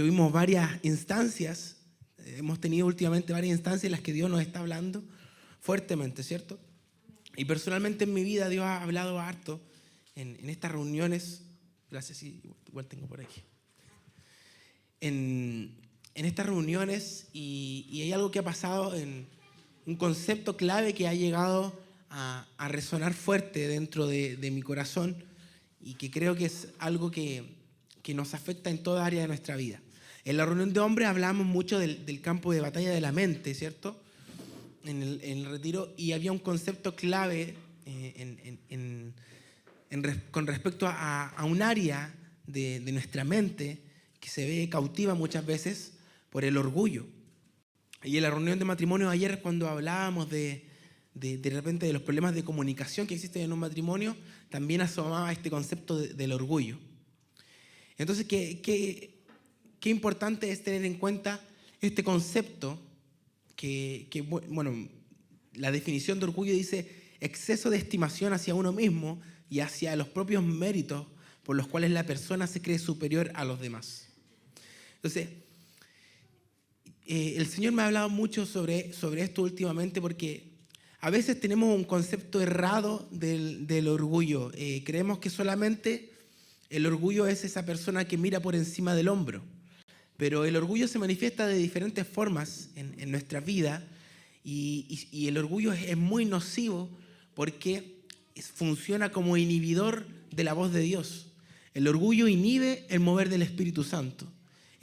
Tuvimos varias instancias, hemos tenido últimamente varias instancias en las que Dios nos está hablando fuertemente, ¿cierto? Y personalmente en mi vida Dios ha hablado harto en estas reuniones. Gracias, sí, igual tengo por aquí. En estas reuniones y hay algo que ha pasado, en un concepto clave que ha llegado a resonar fuerte dentro de mi corazón y que creo que es algo que nos afecta en toda área de nuestra vida. En la reunión de hombres hablamos mucho del campo de batalla de la mente, ¿cierto? En el retiro, y había un concepto clave con respecto a un área de nuestra mente que se ve cautiva muchas veces por el orgullo. Y en la reunión de matrimonio ayer, cuando hablábamos de repente de los problemas de comunicación que existen en un matrimonio, también asomaba este concepto del orgullo. Entonces, qué importante es tener en cuenta este concepto bueno, la definición de orgullo dice exceso de estimación hacia uno mismo y hacia los propios méritos por los cuales la persona se cree superior a los demás. Entonces, el Señor me ha hablado mucho sobre esto últimamente porque a veces tenemos un concepto errado del orgullo. Creemos que solamente el orgullo es esa persona que mira por encima del hombro. Pero el orgullo se manifiesta de diferentes formas en nuestra vida y el orgullo es muy nocivo porque funciona como inhibidor de la voz de Dios. El orgullo inhibe el mover del Espíritu Santo.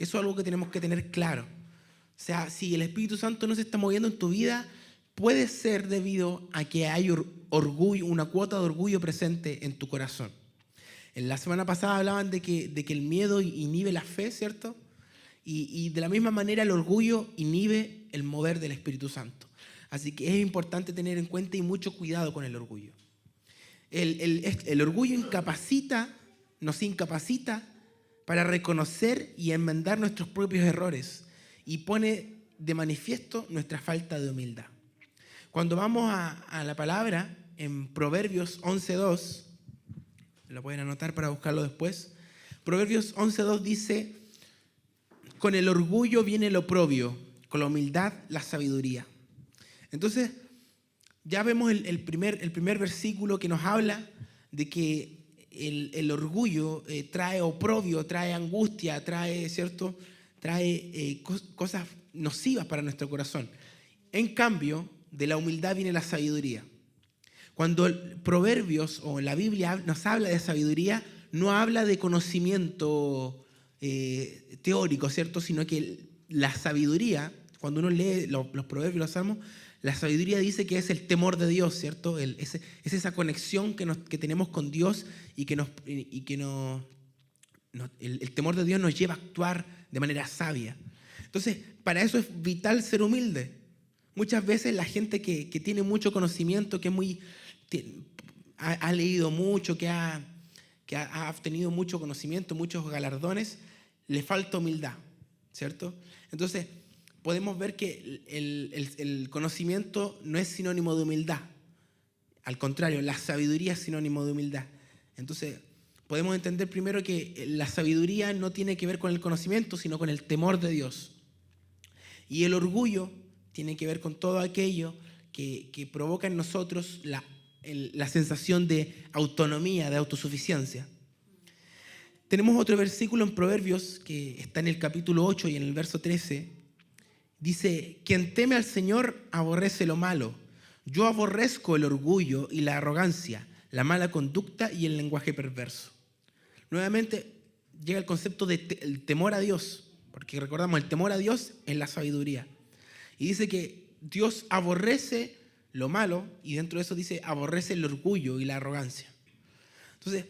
Eso es algo que tenemos que tener claro. O sea, si el Espíritu Santo no se está moviendo en tu vida, puede ser debido a que hay orgullo, una cuota de orgullo presente en tu corazón. En la semana pasada hablaban de que el miedo inhibe la fe, ¿cierto? Y de la misma manera el orgullo inhibe el mover del Espíritu Santo. Así que es importante tener en cuenta y mucho cuidado con el orgullo. El orgullo nos incapacita para reconocer y enmendar nuestros propios errores y pone de manifiesto nuestra falta de humildad. Cuando vamos a la palabra en Proverbios 11:2, lo pueden anotar para buscarlo después. Proverbios 11:2 dice: con el orgullo viene el oprobio, con la humildad la sabiduría. Entonces, ya vemos el primer versículo que nos habla de que el orgullo trae oprobio, trae angustia, trae, ¿cierto? Trae cosas nocivas para nuestro corazón. En cambio, de la humildad viene la sabiduría. Cuando Proverbios o la Biblia nos habla de sabiduría, no habla de conocimiento teórico, ¿cierto? Sino que la sabiduría, cuando uno lee los proverbios y los salmos, la sabiduría dice que es el temor de Dios, ¿cierto? Es esa conexión que tenemos con Dios y que el temor de Dios nos lleva a actuar de manera sabia. Entonces, para eso es vital ser humilde. Muchas veces la gente que tiene mucho conocimiento, ha leído mucho, que ha obtenido mucho conocimiento, muchos galardones, le falta humildad, ¿cierto? Entonces, podemos ver que el conocimiento no es sinónimo de humildad. Al contrario, la sabiduría es sinónimo de humildad. Entonces, podemos entender primero que la sabiduría no tiene que ver con el conocimiento, sino con el temor de Dios. Y el orgullo tiene que ver con todo aquello que provoca en nosotros la sensación de autonomía, de autosuficiencia. Tenemos otro versículo en Proverbios que está en el capítulo 8 y en el verso 13. Dice: quien teme al Señor aborrece lo malo. Yo aborrezco el orgullo y la arrogancia, la mala conducta y el lenguaje perverso. Nuevamente llega el concepto del temor a Dios, porque recordamos, el temor a Dios es la sabiduría. Y dice que Dios aborrece lo malo y dentro de eso dice aborrece el orgullo y la arrogancia. Entonces,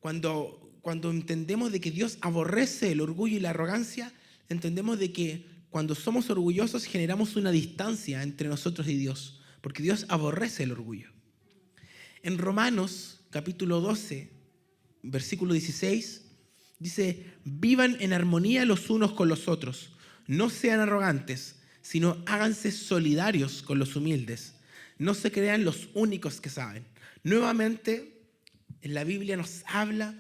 cuando entendemos de que Dios aborrece el orgullo y la arrogancia, entendemos de que cuando somos orgullosos generamos una distancia entre nosotros y Dios, porque Dios aborrece el orgullo. En Romanos capítulo 12, versículo 16, dice: vivan en armonía los unos con los otros, no sean arrogantes, sino háganse solidarios con los humildes, no se crean los únicos que saben. Nuevamente, en la Biblia nos habla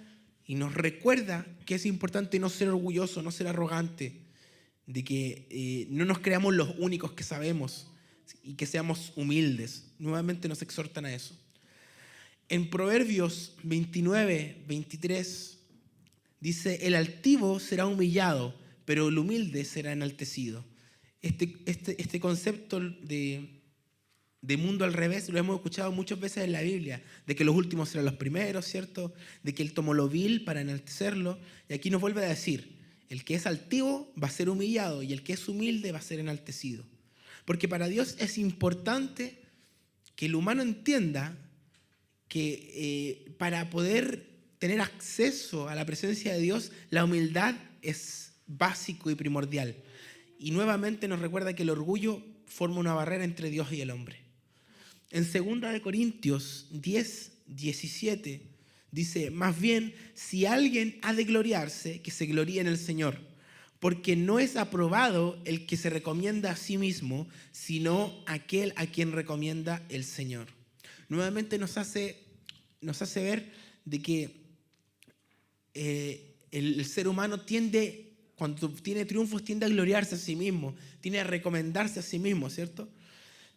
y nos recuerda que es importante no ser orgulloso, no ser arrogante, de que no nos creamos los únicos que sabemos y que seamos humildes. Nuevamente nos exhortan a eso. En Proverbios 29, 23 dice: el altivo será humillado, pero el humilde será enaltecido. Este concepto de mundo al revés lo hemos escuchado muchas veces en la Biblia, de que los últimos serán los primeros, ¿cierto? De que Él tomó lo vil para enaltecerlo. Y aquí nos vuelve a decir: el que es altivo va a ser humillado y el que es humilde va a ser enaltecido. Porque para Dios es importante que el humano entienda que para poder tener acceso a la presencia de Dios, la humildad es básico y primordial. Y nuevamente nos recuerda que el orgullo forma una barrera entre Dios y el hombre. En 2 Corintios 10, 17 dice: más bien, si alguien ha de gloriarse, que se gloríe en el Señor, porque no es aprobado el que se recomienda a sí mismo, sino aquel a quien recomienda el Señor. Nuevamente nos hace ver de que el ser humano tiende, cuando tiene triunfos, tiende a gloriarse a sí mismo, tiende a recomendarse a sí mismo, ¿cierto?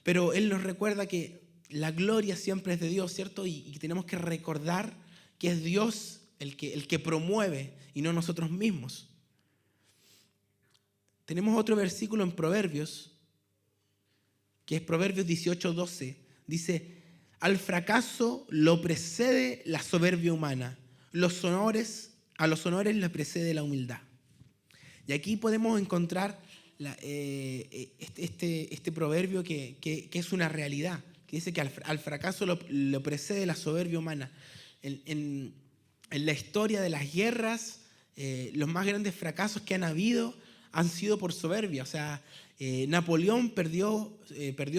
Pero Él nos recuerda que la gloria siempre es de Dios, ¿cierto? Y tenemos que recordar que es Dios el que promueve y no nosotros mismos. Tenemos otro versículo en Proverbios, que es Proverbios 18, 12. Dice: al fracaso lo precede la soberbia humana, a los honores le precede la humildad. Y aquí podemos encontrar este proverbio que es una realidad, que dice que al fracaso lo precede la soberbia humana. En la historia de las guerras, los más grandes fracasos que han habido han sido por soberbia. O sea, Napoleón perdió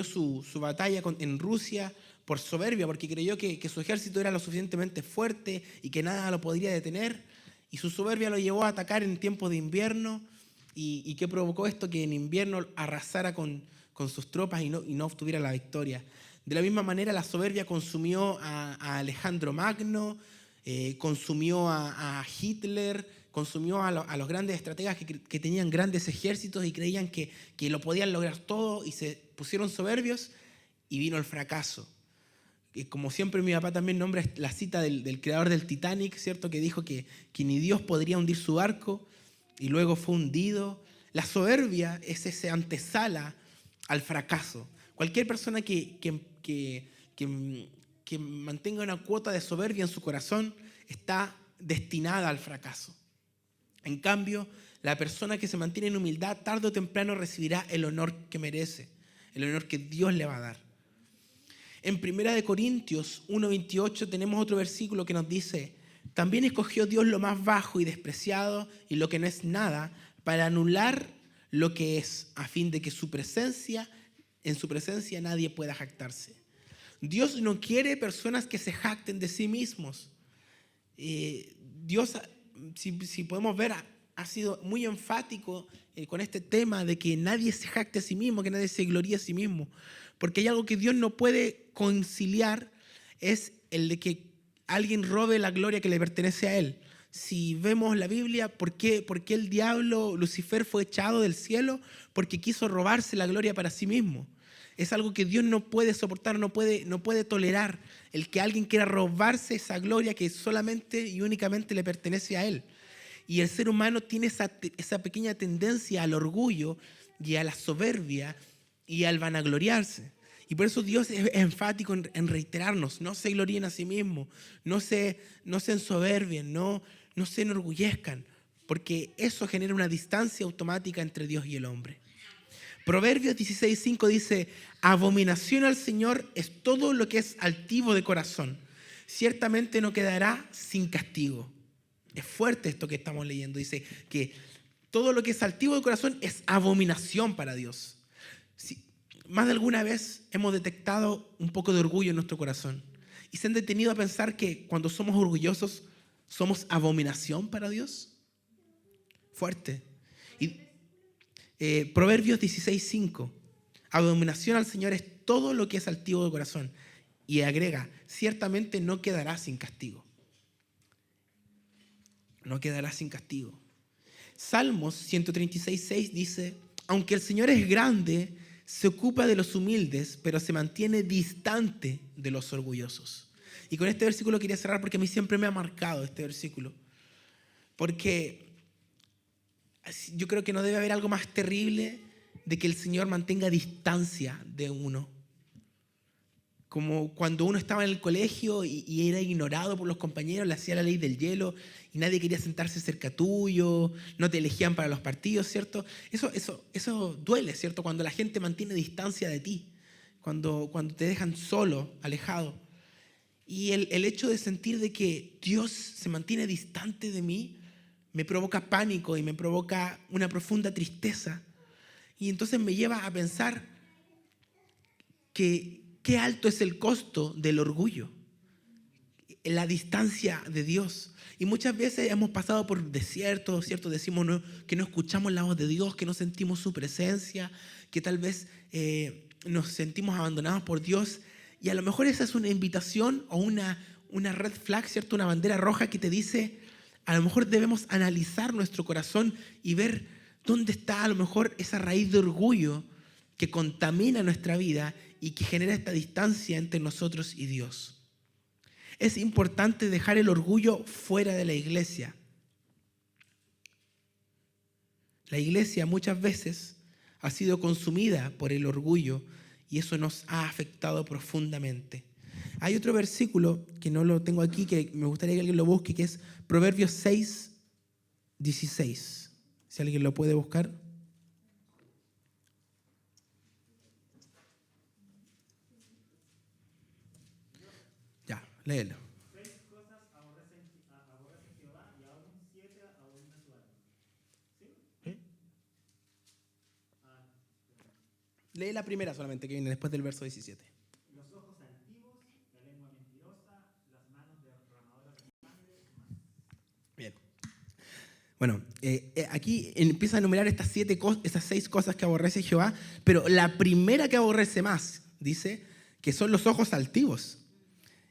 su batalla en Rusia por soberbia, porque creyó que su ejército era lo suficientemente fuerte y que nada lo podría detener. Y su soberbia lo llevó a atacar en tiempos de invierno. ¿Y qué provocó esto? Que en invierno arrasara con sus tropas y no obtuviera la victoria. De la misma manera, la soberbia consumió a Alejandro Magno, consumió a Hitler, consumió a los grandes estrategas que tenían grandes ejércitos y creían que lo podían lograr todo, y se pusieron soberbios y vino el fracaso. Como siempre, mi papá también nombra la cita del creador del Titanic, ¿cierto? Que dijo que ni Dios podría hundir su barco, y luego fue hundido. La soberbia es esa antesala al fracaso. Cualquier persona que mantenga una cuota de soberbia en su corazón está destinada al fracaso. En cambio, la persona que se mantiene en humildad, tarde o temprano recibirá el honor que merece, el honor que Dios le va a dar. En 1 Corintios 1:28 tenemos otro versículo que nos dice: también escogió Dios lo más bajo y despreciado y lo que no es nada, para anular lo que es, a fin de que en su presencia nadie pueda jactarse. Dios no quiere personas que se jacten de sí mismos. Dios, si podemos ver, ha sido muy enfático con este tema de que nadie se jacte a sí mismo, que nadie se gloríe a sí mismo. Porque hay algo que Dios no puede conciliar, es el de que alguien robe la gloria que le pertenece a Él. Si vemos la Biblia, ¿por qué el diablo, Lucifer, fue echado del cielo? Porque quiso robarse la gloria para sí mismo. Es algo que Dios no puede soportar, no puede tolerar, el que alguien quiera robarse esa gloria que solamente y únicamente le pertenece a Él. Y el ser humano tiene esa pequeña tendencia al orgullo y a la soberbia y al vanagloriarse. Y por eso Dios es enfático en reiterarnos: no se gloríen a sí mismos, no se ensoberbien, no se enorgullezcan, porque eso genera una distancia automática entre Dios y el hombre. Proverbios 16:5 dice: abominación al Señor es todo lo que es altivo de corazón, ciertamente no quedará sin castigo. Es fuerte esto que estamos leyendo. Dice que todo lo que es altivo de corazón es abominación para Dios. Más de alguna vez hemos detectado un poco de orgullo en nuestro corazón y se han detenido a pensar que cuando somos orgullosos somos abominación para Dios. Fuerte. Y Proverbios 16:5: abominación al Señor es todo lo que es altivo de corazón, y agrega: ciertamente no quedará sin castigo. no quedará sin castigo. Salmos 136:6 dice: aunque el Señor es grande, se ocupa de los humildes, pero se mantiene distante de los orgullosos. Y con este versículo quería cerrar porque a mí siempre me ha marcado este versículo. Porque yo creo que no debe haber algo más terrible de que el Señor mantenga distancia de uno. Como cuando uno estaba en el colegio y era ignorado por los compañeros, le hacía la ley del hielo y nadie quería sentarse cerca tuyo, no te elegían para los partidos, ¿cierto? Eso duele, ¿cierto? Cuando la gente mantiene distancia de ti, cuando te dejan solo, alejado. Y el hecho de sentir de que Dios se mantiene distante de mí me provoca pánico y me provoca una profunda tristeza. Y entonces me lleva a pensar que qué alto es el costo del orgullo, la distancia de Dios. Y muchas veces hemos pasado por desiertos, ¿cierto? Decimos que no escuchamos la voz de Dios, que no sentimos su presencia, que tal vez nos sentimos abandonados por Dios. Y a lo mejor esa es una invitación o una red flag, ¿cierto? Una bandera roja que te dice, a lo mejor debemos analizar nuestro corazón y ver dónde está a lo mejor esa raíz de orgullo que contamina nuestra vida y que genera esta distancia entre nosotros y Dios. Es importante dejar el orgullo fuera de la iglesia. La iglesia muchas veces ha sido consumida por el orgullo y eso nos ha afectado profundamente. Hay otro versículo que no lo tengo aquí, que me gustaría que alguien lo busque, que es Proverbios 6:16. Si alguien lo puede buscar. Ya, léelo. 6 cosas aborrece Jehová y aún 7 abomina su alma. ¿Sí? ¿Sí? Ah, Lee la primera solamente, que viene después del verso 17. los ojos altivos, la lengua mentirosa, las manos derramadoras de sangre y más. Bien. Bueno, aquí empieza a enumerar esas 6 cosas que aborrece Jehová, pero la primera que aborrece más, dice, que son los ojos altivos.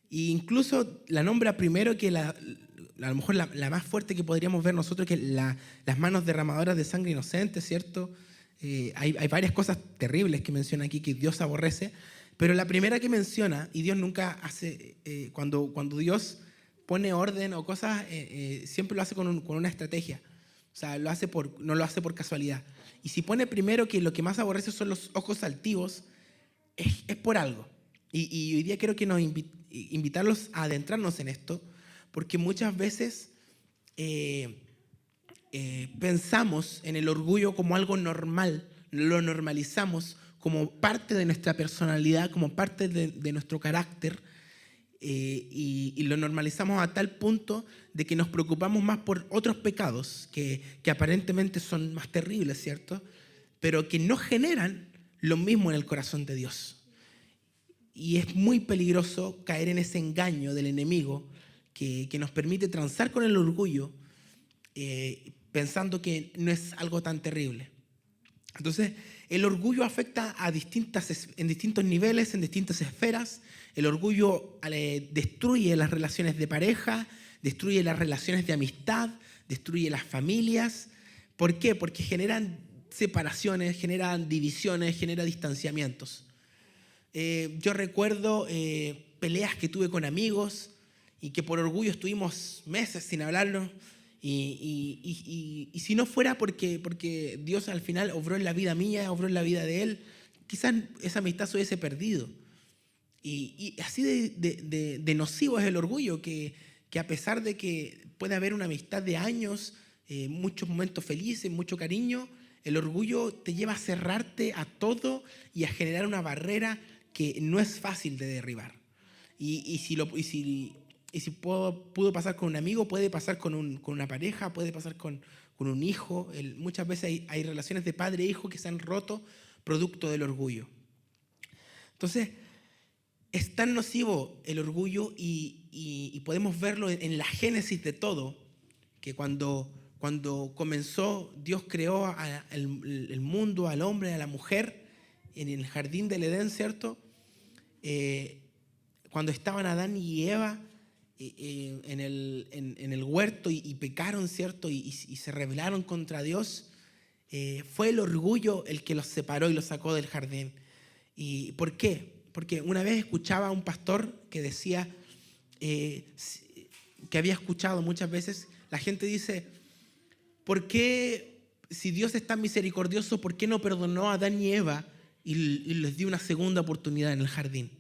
E incluso la nombra primero que a lo mejor la más fuerte que podríamos ver nosotros, que las manos derramadoras de sangre inocente, ¿cierto? Hay varias cosas terribles que menciona aquí que Dios aborrece, pero la primera que menciona, y Dios nunca hace, cuando Dios pone orden o cosas, siempre lo hace con una estrategia. O sea, no lo hace por casualidad. Y si pone primero que lo que más aborrece son los ojos altivos, es por algo. Y hoy día quiero que nos invitarlos a adentrarnos en esto, porque muchas veces pensamos en el orgullo como algo normal, lo normalizamos como parte de nuestra personalidad, como parte de nuestro carácter, y lo normalizamos a tal punto de que nos preocupamos más por otros pecados que aparentemente son más terribles, ¿cierto? Pero que no generan lo mismo en el corazón de Dios. Y es muy peligroso caer en ese engaño del enemigo que nos permite transar con el orgullo, pensando que no es algo tan terrible. Entonces, el orgullo afecta en distintos niveles, en distintas esferas. El orgullo destruye las relaciones de pareja, destruye las relaciones de amistad, destruye las familias. ¿Por qué? Porque generan separaciones, generan divisiones, genera distanciamientos. Yo recuerdo peleas que tuve con amigos y que por orgullo estuvimos meses sin hablarnos. Y si no fuera porque Dios al final obró en la vida mía, obró en la vida de él, quizás esa amistad se hubiese perdido. Y así de nocivo es el orgullo, que a pesar de que puede haber una amistad de años, muchos momentos felices, mucho cariño, el orgullo te lleva a cerrarte a todo y a generar una barrera que no es fácil de derribar. Y si pudo pasar con un amigo, puede pasar con una pareja, puede pasar con un hijo. Muchas veces hay relaciones de padre e hijo que se han roto producto del orgullo. Entonces, es tan nocivo el orgullo y podemos verlo en la génesis de todo, que cuando comenzó, Dios creó el mundo, al hombre, a la mujer, en el jardín del Edén, ¿cierto? Cuando estaban Adán y Eva, en el huerto y pecaron, ¿cierto? Y se rebelaron contra Dios, fue el orgullo el que los separó y los sacó del jardín. ¿Y por qué? Porque una vez escuchaba a un pastor que decía, que había escuchado muchas veces, la gente dice, ¿por qué, si Dios es tan misericordioso, por qué no perdonó a Adán y Eva y les dio una segunda oportunidad en el jardín?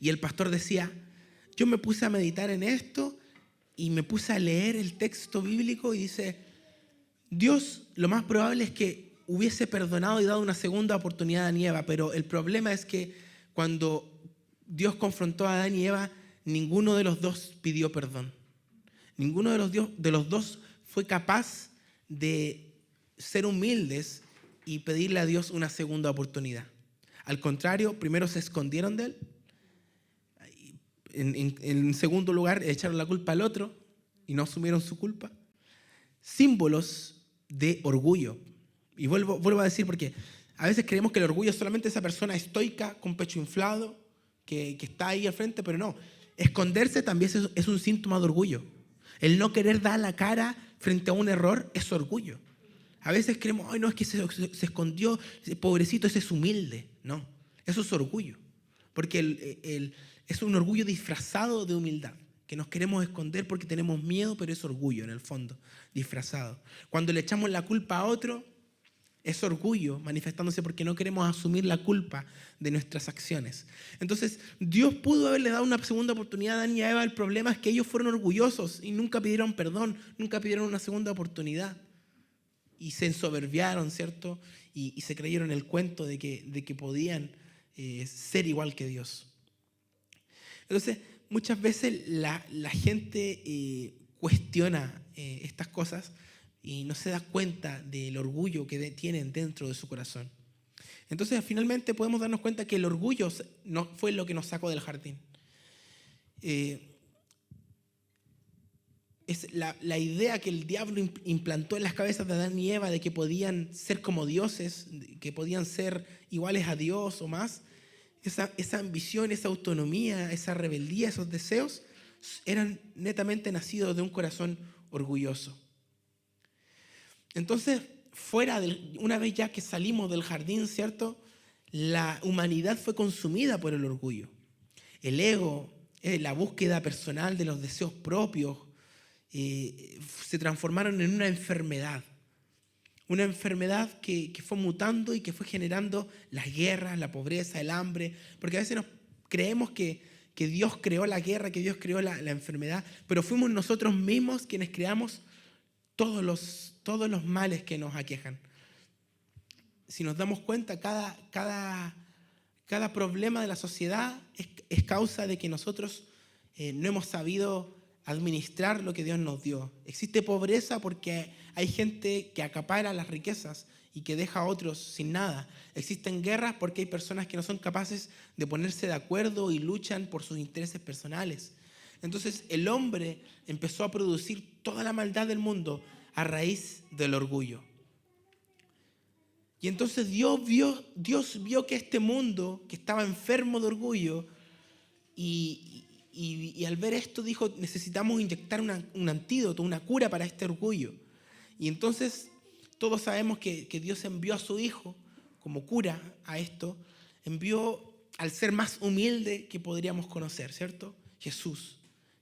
Y el pastor decía, yo me puse a meditar en esto y me puse a leer el texto bíblico y dice, Dios lo más probable es que hubiese perdonado y dado una segunda oportunidad a Adán y Eva, pero el problema es que cuando Dios confrontó a Adán y Eva, ninguno de los dos pidió perdón. Ninguno de los dos fue capaz de ser humildes y pedirle a Dios una segunda oportunidad. Al contrario, primero se escondieron de él. En segundo lugar, echaron la culpa al otro y no asumieron su culpa. Símbolos de orgullo. Y vuelvo a decir, porque a veces creemos que el orgullo es solamente esa persona estoica, con pecho inflado, que está ahí al frente, pero no. Esconderse también es un síntoma de orgullo. El no querer dar la cara frente a un error es orgullo. A veces creemos, ay, no, es que se escondió, pobrecito, ese es humilde. No, eso es orgullo. Porque es un orgullo disfrazado de humildad, que nos queremos esconder porque tenemos miedo, pero es orgullo en el fondo, disfrazado. Cuando le echamos la culpa a otro, es orgullo manifestándose porque no queremos asumir la culpa de nuestras acciones. Entonces, Dios pudo haberle dado una segunda oportunidad a Adán y a Eva. El problema es que ellos fueron orgullosos y nunca pidieron perdón, nunca pidieron una segunda oportunidad. Y se ensoberbiaron, ¿cierto? Y se creyeron el cuento de que podían ser igual que Dios. Entonces, muchas veces la gente cuestiona estas cosas y no se da cuenta del orgullo que tienen dentro de su corazón. Entonces, finalmente podemos darnos cuenta que el orgullo no fue lo que nos sacó del jardín. Es la idea que el diablo implantó en las cabezas de Adán y Eva de que podían ser como dioses, que podían ser iguales a Dios o más. Esa ambición, esa autonomía, esa rebeldía, esos deseos eran netamente nacidos de un corazón orgulloso. Entonces, una vez ya que salimos del jardín, ¿cierto? La humanidad fue consumida por el orgullo. El ego, la búsqueda personal de los deseos propios, se transformaron en una enfermedad. Una enfermedad que fue mutando y que fue generando las guerras, la pobreza, el hambre. Porque a veces creemos que Dios creó la guerra, que Dios creó la enfermedad, pero fuimos nosotros mismos quienes creamos todos los males que nos aquejan. Si nos damos cuenta, cada problema de la sociedad es causa de que nosotros no hemos sabido administrar lo que Dios nos dio. Existe pobreza porque hay gente que acapara las riquezas y que deja a otros sin nada. Existen guerras porque hay personas que no son capaces de ponerse de acuerdo y luchan por sus intereses personales. Entonces el hombre empezó a producir toda la maldad del mundo a raíz del orgullo. Y entonces Dios vio que este mundo, que estaba enfermo de orgullo, y al ver esto dijo, necesitamos inyectar un antídoto, una cura para este orgullo. Y entonces todos sabemos que Dios envió a su Hijo como cura a esto, envió al ser más humilde que podríamos conocer, ¿cierto? Jesús,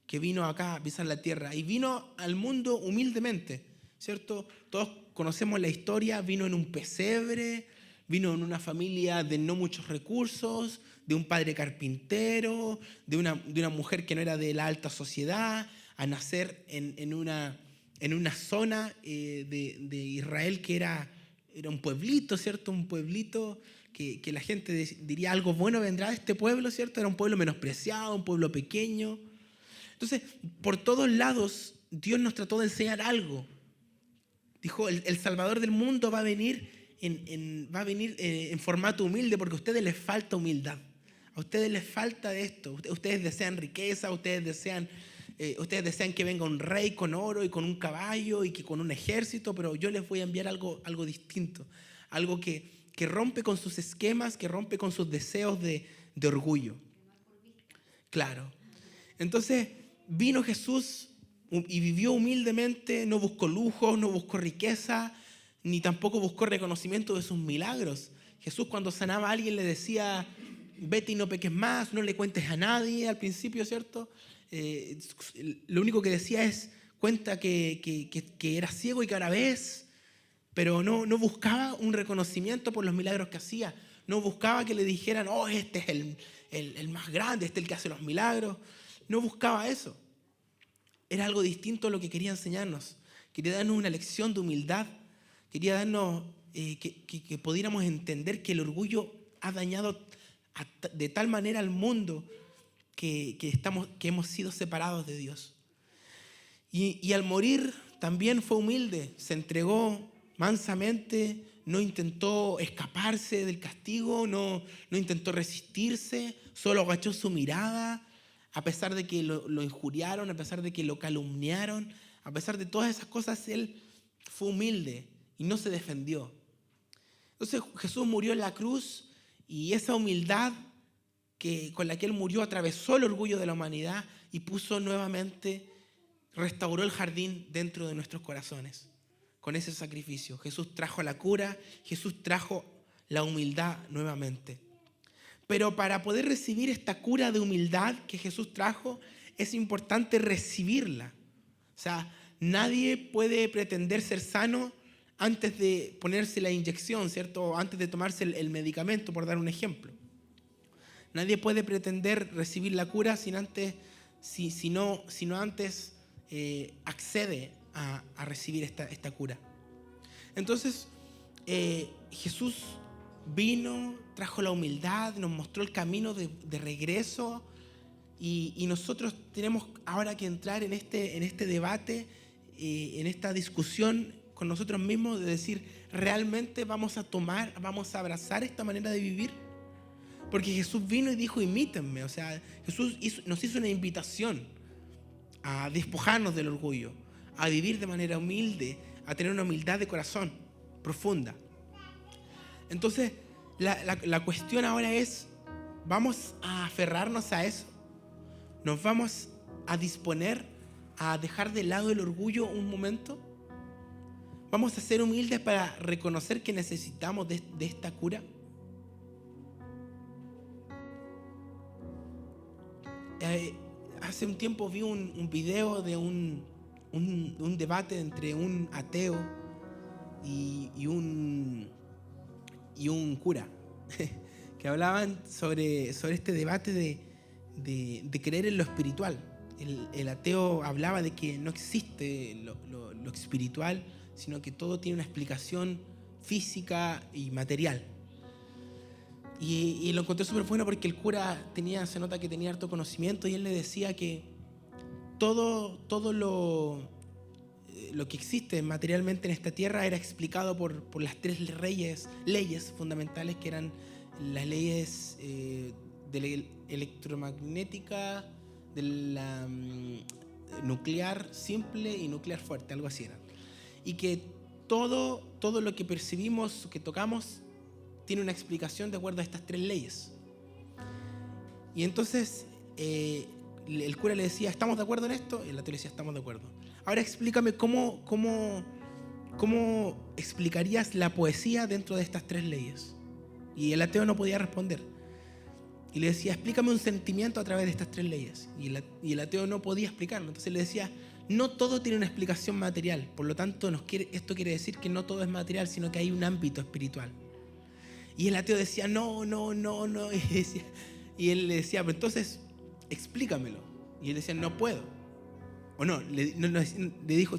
que vino acá a pisar la tierra y vino al mundo humildemente, ¿cierto? Todos conocemos la historia, vino en un pesebre, vino en una familia de no muchos recursos, de un padre carpintero, de una mujer que no era de la alta sociedad, a nacer en una zona de Israel que era un pueblito, ¿cierto? Un pueblito que la gente diría algo bueno vendrá de este pueblo, ¿cierto? Era un pueblo menospreciado, un pueblo pequeño. Entonces, por todos lados, Dios nos trató de enseñar algo. Dijo, el Salvador del mundo va a venir en formato humilde porque a ustedes les falta humildad. A ustedes les falta de esto. Ustedes desean riqueza, ustedes desean que venga un rey con oro y con un caballo y que con un ejército, pero yo les voy a enviar algo distinto. Algo que rompe con sus esquemas, que rompe con sus deseos de orgullo. Claro. Entonces, vino Jesús y vivió humildemente, no buscó lujos, no buscó riqueza, ni tampoco buscó reconocimiento de sus milagros. Jesús, cuando sanaba a alguien, le decía: vete y no peques más, no le cuentes a nadie al principio, ¿cierto? Lo único que decía es: cuenta que eras ciego y que ahora ves. Pero no buscaba un reconocimiento por los milagros que hacía. No buscaba que le dijeran: oh, este es el más grande, este es el que hace los milagros. No buscaba eso. Era algo distinto a lo que quería enseñarnos. Quería darnos una lección de humildad. Quería darnos que pudiéramos entender que el orgullo ha dañado de tal manera al mundo que hemos sido separados de Dios. Y al morir también fue humilde, se entregó mansamente, no intentó escaparse del castigo, no intentó resistirse, solo agachó su mirada, a pesar de que lo injuriaron, a pesar de que lo calumniaron, a pesar de todas esas cosas, él fue humilde y no se defendió. Entonces Jesús murió en la cruz, y esa humildad con la que él murió atravesó el orgullo de la humanidad y restauró el jardín dentro de nuestros corazones. Con ese sacrificio Jesús trajo la cura, Jesús trajo la humildad nuevamente. Pero para poder recibir esta cura de humildad que Jesús trajo, es importante recibirla. O sea, nadie puede pretender ser sano antes de ponerse la inyección, ¿cierto? Antes de tomarse el medicamento, por dar un ejemplo. Nadie puede pretender recibir la cura si no antes accede a recibir esta cura. Entonces, Jesús vino, trajo la humildad, nos mostró el camino de regreso, y nosotros tenemos ahora que entrar en este debate, en esta discusión con nosotros mismos, de decir: ¿realmente vamos a abrazar esta manera de vivir? Porque Jesús vino y dijo: imítenme. O sea, Jesús nos hizo una invitación a despojarnos del orgullo, a vivir de manera humilde, a tener una humildad de corazón profunda. Entonces, la cuestión ahora es: ¿vamos a aferrarnos a eso? ¿Nos vamos a disponer a dejar de lado el orgullo un momento? ¿Vamos a ser humildes para reconocer que necesitamos de esta cura? Hace un tiempo vi un video de un debate entre un ateo y un cura que hablaban sobre este debate de creer en lo espiritual. El ateo hablaba de que no existe lo espiritual, sino que todo tiene una explicación física y material. Y lo encontré súper bueno porque el cura se nota que tenía harto conocimiento, y él le decía que todo lo que existe materialmente en esta tierra era explicado por las tres leyes fundamentales, que eran las leyes de la electromagnética, de la nuclear simple y nuclear fuerte, algo así era. Y que todo lo que percibimos, que tocamos, tiene una explicación de acuerdo a estas tres leyes. Y entonces el cura le decía: ¿estamos de acuerdo en esto? Y el ateo le decía: estamos de acuerdo. Ahora explícame cómo explicarías la poesía dentro de estas tres leyes. Y el ateo no podía responder. Y le decía: explícame un sentimiento a través de estas tres leyes. Y el ateo no podía explicarlo. Entonces le decía: no todo tiene una explicación material. Por lo tanto, esto quiere decir que no todo es material, sino que hay un ámbito espiritual. Y el ateo decía: no. Y él le decía: pero entonces explícamelo. Y él decía: no puedo. O no,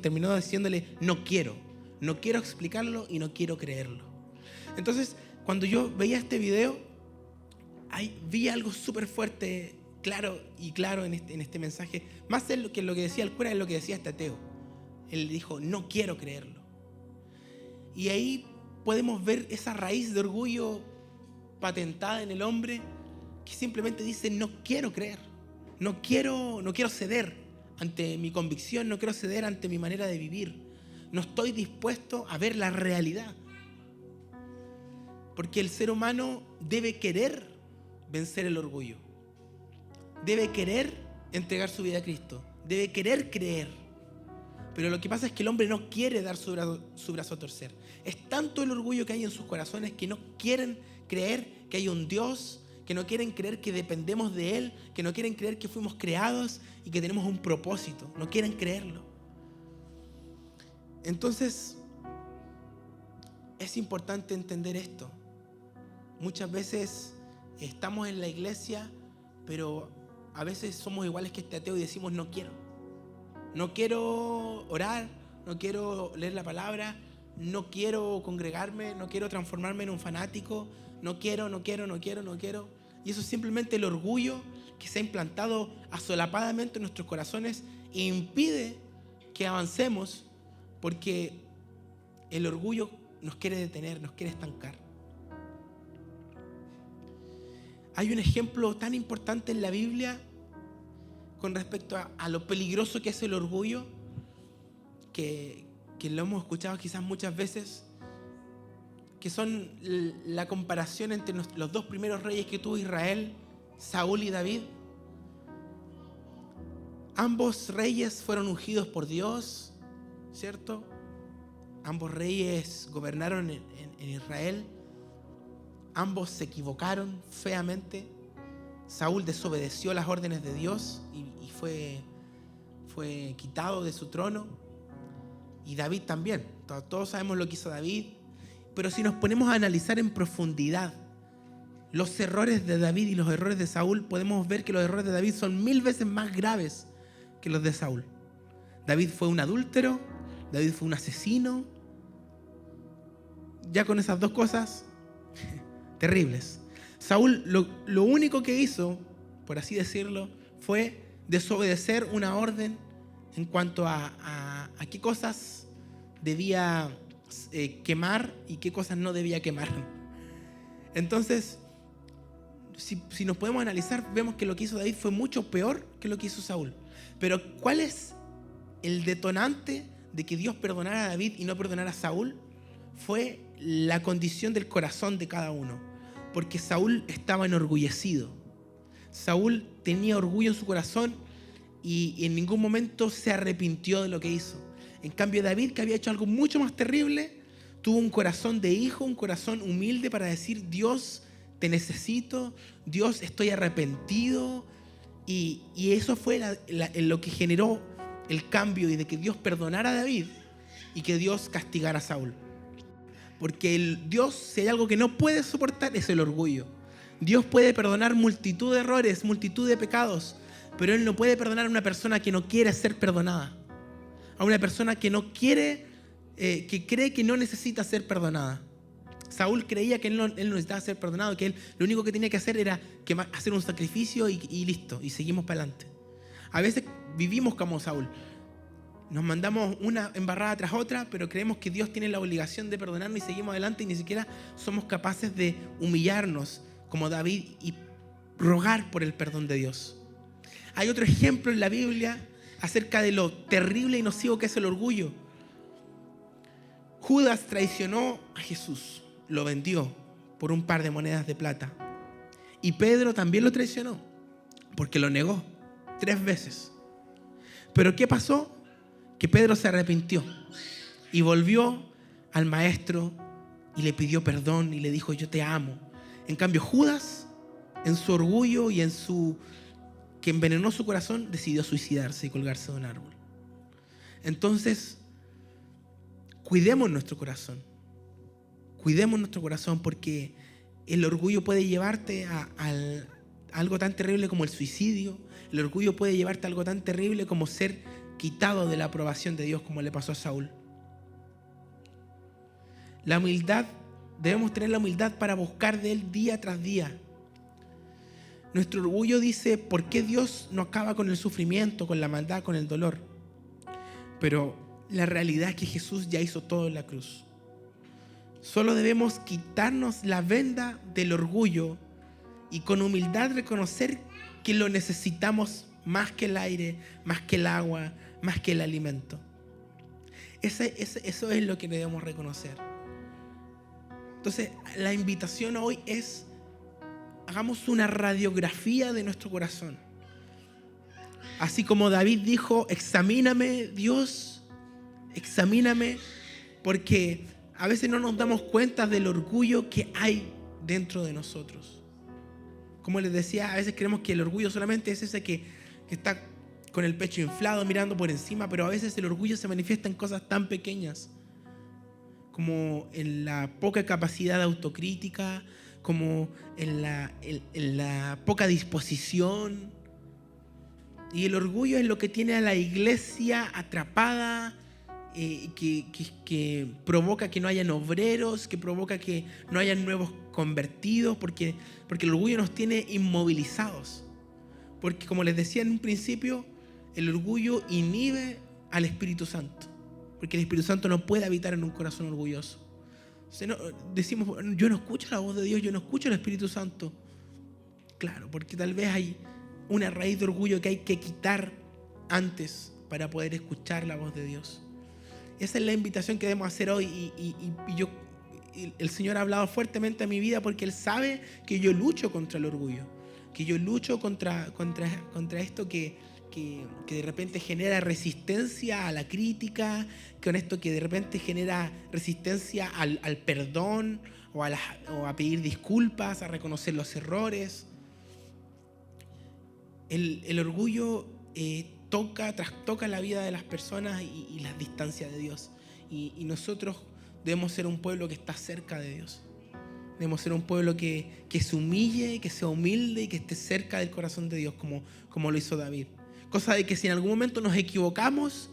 terminó diciéndole: no quiero explicarlo y no quiero creerlo. Entonces, cuando yo veía este video, vi algo súper fuerte, claro en este mensaje. Más que lo que decía el cura, es lo que decía este ateo. Él dijo: no quiero creerlo. Y ahí podemos ver esa raíz de orgullo patentada en el hombre, que simplemente dice: no quiero creer, no quiero ceder ante mi convicción, no quiero ceder ante mi manera de vivir, no estoy dispuesto a ver la realidad. Porque el ser humano debe querer vencer el orgullo, debe querer entregar su vida a Cristo, debe querer creer. Pero lo que pasa es que el hombre no quiere dar su brazo a torcer. Es tanto el orgullo que hay en sus corazones que no quieren creer que hay un Dios, que no quieren creer que dependemos de Él, que no quieren creer que fuimos creados y que tenemos un propósito. No quieren creerlo. Entonces, es importante entender esto. Muchas veces estamos en la iglesia, pero a veces somos iguales que este ateo y decimos no quiero. No quiero orar, no quiero leer la palabra, no quiero congregarme, no quiero transformarme en un fanático, no quiero. Y eso es simplemente el orgullo que se ha implantado asolapadamente en nuestros corazones e impide que avancemos, porque el orgullo nos quiere detener, nos quiere estancar. Hay un ejemplo tan importante en la Biblia con respecto a lo peligroso que es el orgullo, que lo hemos escuchado quizás muchas veces, que son la comparación entre los dos primeros reyes que tuvo Israel, Saúl y David. Ambos reyes fueron ungidos por Dios, ¿cierto? Ambos reyes gobernaron en Israel. Ambos se equivocaron feamente. Saúl desobedeció las órdenes de Dios y fue quitado de su trono. Y David también. Todos sabemos lo que hizo David. Pero si nos ponemos a analizar en profundidad los errores de David y los errores de Saúl, podemos ver que los errores de David son 1000 veces más graves que los de Saúl. David fue un adúltero, David fue un asesino. Ya con esas dos cosas, terribles. Saúl lo único que hizo, por así decirlo, fue desobedecer una orden en cuanto a qué cosas debía quemar y qué cosas no debía quemar. Entonces, si nos podemos analizar, vemos que lo que hizo David fue mucho peor que lo que hizo Saúl. Pero ¿cuál es el detonante de que Dios perdonara a David y no perdonara a Saúl? Fue la condición del corazón de cada uno. Porque Saúl estaba enorgullecido. Saúl tenía orgullo en su corazón y en ningún momento se arrepintió de lo que hizo. En cambio, David, que había hecho algo mucho más terrible, tuvo un corazón de hijo, un corazón humilde para decir: Dios, te necesito, Dios, estoy arrepentido. Y eso fue lo que generó el cambio y de que Dios perdonara a David y que Dios castigara a Saúl. Porque Dios, si hay algo que no puede soportar, es el orgullo. Dios puede perdonar multitud de errores, multitud de pecados, pero Él no puede perdonar a una persona que no quiere ser perdonada. A una persona que no quiere, que cree que no necesita ser perdonada. Saúl creía que él no necesitaba ser perdonado, que él lo único que tenía que hacer era hacer un sacrificio y listo, y seguimos para adelante. A veces vivimos como Saúl. Nos mandamos una embarrada tras otra, pero creemos que Dios tiene la obligación de perdonarnos y seguimos adelante y ni siquiera somos capaces de humillarnos como David y rogar por el perdón de Dios. Hay otro ejemplo en la Biblia acerca de lo terrible y nocivo que es el orgullo. Judas traicionó a Jesús, lo vendió por un par de monedas de plata. Y Pedro también lo traicionó porque lo negó 3 veces. Pero ¿qué pasó? Que Pedro se arrepintió y volvió al maestro y le pidió perdón y le dijo: yo te amo. En cambio, Judas, en su orgullo y que envenenó su corazón, decidió suicidarse y colgarse de un árbol. Entonces, cuidemos nuestro corazón. Cuidemos nuestro corazón, porque el orgullo puede llevarte a algo tan terrible como el suicidio. El orgullo puede llevarte a algo tan terrible como ser quitado de la aprobación de Dios, como le pasó a Saúl. La humildad, debemos tener la humildad para buscar de Él día tras día. Nuestro orgullo dice: ¿por qué Dios no acaba con el sufrimiento, con la maldad, con el dolor? Pero la realidad es que Jesús ya hizo todo en la cruz. Solo debemos quitarnos la venda del orgullo y con humildad reconocer que lo necesitamos más que el aire, más que el agua, más que el alimento. Eso es lo que debemos reconocer. Entonces, la invitación hoy es: hagamos una radiografía de nuestro corazón. Así como David dijo, examíname, Dios, examíname, porque a veces no nos damos cuenta del orgullo que hay dentro de nosotros. Como les decía, a veces creemos que el orgullo solamente es ese que está con el pecho inflado, mirando por encima, pero a veces el orgullo se manifiesta en cosas tan pequeñas, como en la poca capacidad de autocrítica, como en la poca disposición. Y el orgullo es lo que tiene a la iglesia atrapada, que provoca que no hayan obreros, que provoca que no hayan nuevos convertidos, porque el orgullo nos tiene inmovilizados. Porque como les decía en un principio, el orgullo inhibe al Espíritu Santo, porque el Espíritu Santo no puede habitar en un corazón orgulloso. Decimos, yo no escucho la voz de Dios, yo no escucho el Espíritu Santo. Claro, porque tal vez hay una raíz de orgullo que hay que quitar antes para poder escuchar la voz de Dios. Esa es la invitación que debemos hacer hoy, y el Señor ha hablado fuertemente a mi vida porque Él sabe que yo lucho contra el orgullo, que yo lucho contra esto que de repente genera resistencia a la crítica, con esto que de repente genera resistencia al perdón o a pedir disculpas, a reconocer los errores. El orgullo trastoca la vida de las personas y las distancias de Dios. Y nosotros debemos ser un pueblo que está cerca de Dios. Debemos ser un pueblo que se humille, que sea humilde y que esté cerca del corazón de Dios, como lo hizo David. Cosa de que si en algún momento nos equivocamos,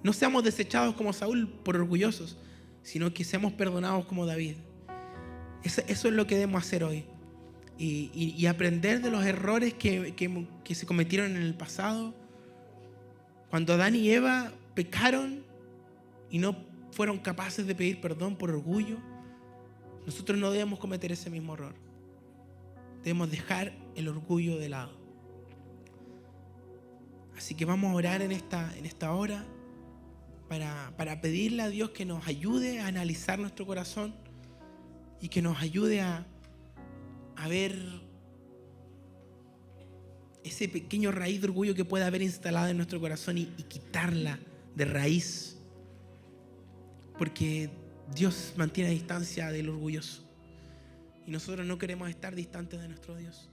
no seamos desechados como Saúl por orgullosos, sino que seamos perdonados como David. Eso es lo que debemos hacer hoy. Y aprender de los errores que se cometieron en el pasado. Cuando Adán y Eva pecaron y no fueron capaces de pedir perdón por orgullo, nosotros no debemos cometer ese mismo error. Debemos dejar el orgullo de lado. Así que vamos a orar en esta hora para pedirle a Dios que nos ayude a analizar nuestro corazón y que nos ayude a ver ese pequeño raíz de orgullo que puede haber instalado en nuestro corazón y quitarla de raíz, porque Dios mantiene a distancia del orgulloso y nosotros no queremos estar distantes de nuestro Dios.